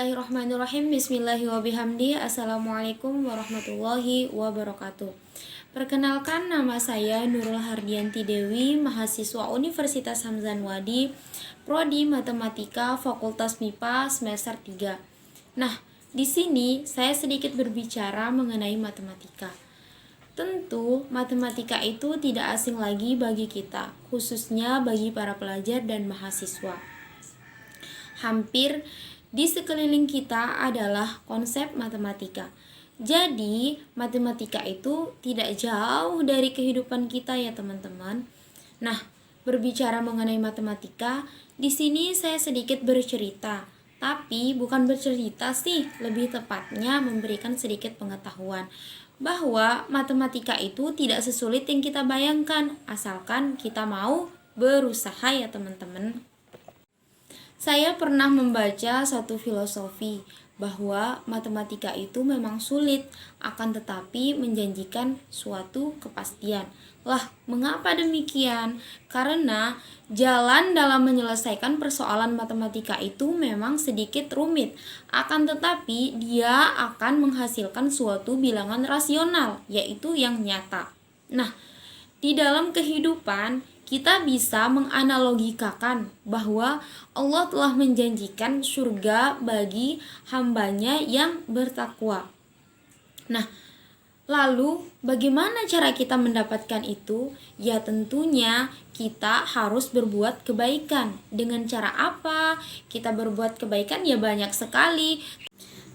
Bismillahirrahmanirrahim. Bismillahirrahmanirrahim. Assalamualaikum warahmatullahi wabarakatuh. Perkenalkan, nama saya Nurul Hardianti Dewi, mahasiswa Universitas Hamzan Wadi, Prodi Matematika, Fakultas MIPA semester 3. Nah, di sini saya sedikit berbicara mengenai matematika. Tentu, matematika itu tidak asing lagi bagi kita, khususnya bagi para pelajar dan mahasiswa. Hampir di sekeliling kita adalah konsep matematika. Jadi, matematika itu tidak jauh dari kehidupan kita ya teman-teman. Nah, berbicara mengenai matematika, di sini saya sedikit bercerita. Tapi bukan bercerita sih, lebih tepatnya memberikan sedikit pengetahuan bahwa matematika itu tidak sesulit yang kita bayangkan, asalkan kita mau berusaha ya teman-teman. Saya pernah membaca satu filosofi bahwa matematika itu memang sulit, akan tetapi menjanjikan suatu kepastian. Lah, mengapa demikian? Karena jalan dalam menyelesaikan persoalan matematika itu memang sedikit rumit, akan tetapi dia akan menghasilkan suatu bilangan rasional, yaitu yang nyata. Nah, di dalam kehidupan kita bisa menganalogikakan bahwa Allah telah menjanjikan surga bagi hambanya yang bertakwa. Nah, lalu bagaimana cara kita mendapatkan itu? Ya tentunya kita harus berbuat kebaikan. Dengan cara apa kita berbuat kebaikan? Ya banyak sekali.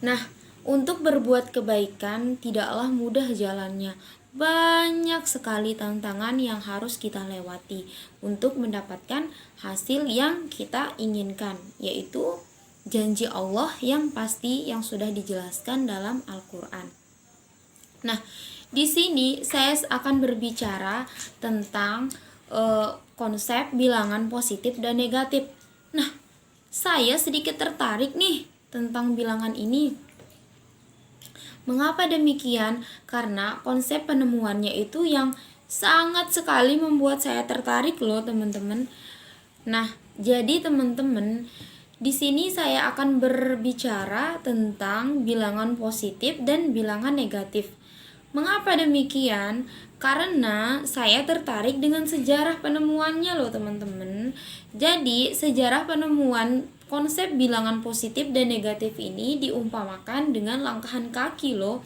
Nah, untuk berbuat kebaikan tidaklah mudah jalannya. Banyak sekali tantangan yang harus kita lewati untuk mendapatkan hasil yang kita inginkan, yaitu janji Allah yang pasti yang sudah dijelaskan dalam Al-Qur'an. Nah, di sini saya akan berbicara tentang konsep bilangan positif dan negatif. Nah, saya sedikit tertarik nih tentang bilangan ini. Mengapa demikian? Karena konsep penemuannya itu yang sangat sekali membuat saya tertarik loh teman-teman. Nah, jadi teman-teman, di sini saya akan berbicara tentang bilangan positif dan bilangan negatif. Mengapa demikian? Karena saya tertarik dengan sejarah penemuannya loh teman-teman. Jadi, sejarah penemuan konsep bilangan positif dan negatif ini diumpamakan dengan langkahan kaki loh.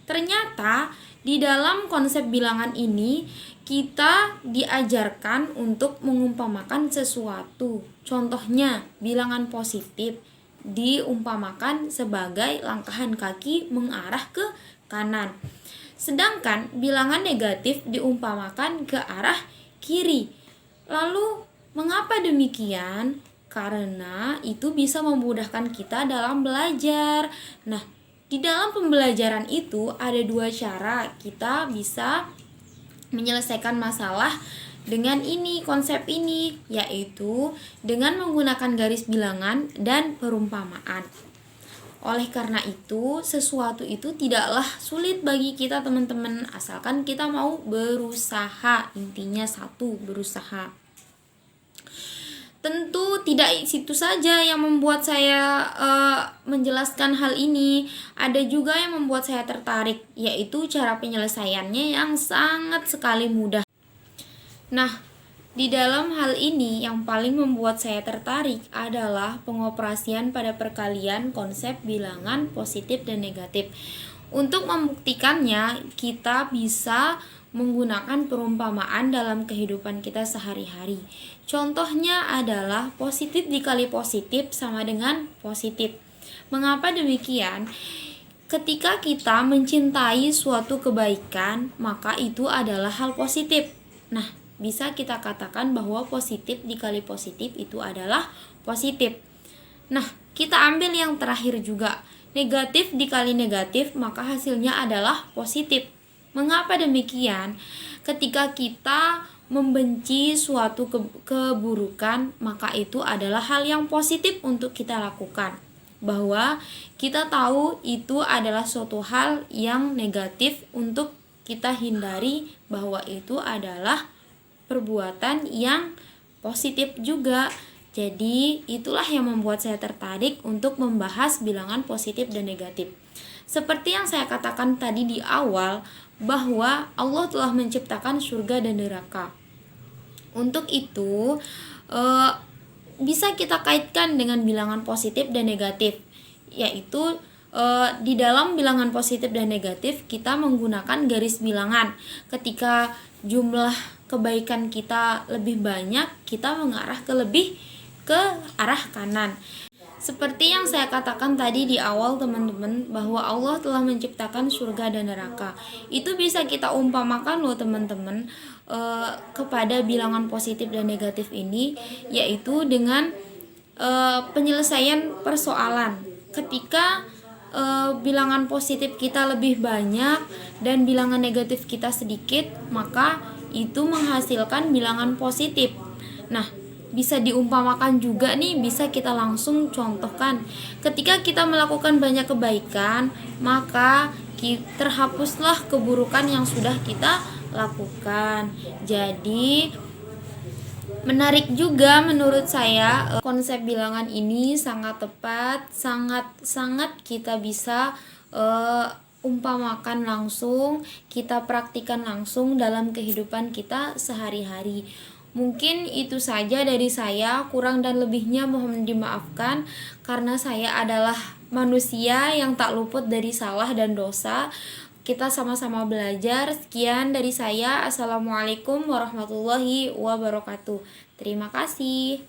Ternyata di dalam konsep bilangan ini kita diajarkan untuk mengumpamakan sesuatu. Contohnya, bilangan positif diumpamakan sebagai langkahan kaki mengarah ke kanan. Sedangkan bilangan negatif diumpamakan ke arah kiri. Lalu, mengapa demikian? Karena itu bisa memudahkan kita dalam belajar. Nah, di dalam pembelajaran itu ada dua cara kita bisa menyelesaikan masalah dengan ini, konsep ini, yaitu dengan menggunakan garis bilangan dan perumpamaan. Oleh karena itu, sesuatu itu tidaklah sulit bagi kita teman-teman, asalkan kita mau berusaha. Intinya satu, berusaha. Tentu tidak situ saja yang membuat saya menjelaskan hal ini. Ada juga yang membuat saya tertarik, yaitu cara penyelesaiannya yang sangat sekali mudah. Nah, di dalam hal ini yang paling membuat saya tertarik adalah pengoperasian pada perkalian konsep bilangan positif dan negatif. Untuk membuktikannya, kita bisa menggunakan perumpamaan dalam kehidupan kita sehari-hari. Contohnya adalah positif dikali positif sama dengan positif. Mengapa demikian? Ketika kita mencintai suatu kebaikan, maka itu adalah hal positif. Nah, bisa kita katakan bahwa positif dikali positif itu adalah positif. Nah, kita ambil yang terakhir juga. Negatif dikali negatif, maka hasilnya adalah positif. Mengapa demikian? Ketika kita membenci suatu keburukan, maka itu adalah hal yang positif untuk kita lakukan. Bahwa kita tahu itu adalah suatu hal yang negatif untuk kita hindari, bahwa itu adalah perbuatan yang positif juga. Jadi, itulah yang membuat saya tertarik untuk membahas bilangan positif dan negatif. Seperti yang saya katakan tadi di awal, bahwa Allah telah menciptakan surga dan neraka. Untuk itu, bisa kita kaitkan dengan bilangan positif dan negatif, yaitu di dalam bilangan positif dan negatif kita menggunakan garis bilangan. Ketika jumlah kebaikan kita lebih banyak, kita mengarah ke arah kanan. Seperti yang saya katakan tadi di awal teman-teman, bahwa Allah telah menciptakan surga dan neraka. Itu bisa kita umpamakan loh teman-teman, kepada bilangan positif dan negatif ini, yaitu dengan penyelesaian persoalan. Ketika bilangan positif kita lebih banyak dan bilangan negatif kita sedikit, maka itu menghasilkan bilangan positif. Nah, bisa diumpamakan juga nih, bisa kita langsung contohkan. Ketika kita melakukan banyak kebaikan, maka terhapuslah keburukan yang sudah kita lakukan. Jadi menarik juga menurut saya, konsep bilangan ini sangat tepat, sangat kita bisa umpamakan langsung, kita praktikan langsung dalam kehidupan kita sehari-hari. Mungkin itu saja dari saya, kurang dan lebihnya mohon dimaafkan karena saya adalah manusia yang tak luput dari salah dan dosa. Kita sama-sama belajar. Sekian dari saya. Assalamualaikum warahmatullahi wabarakatuh. Terima kasih.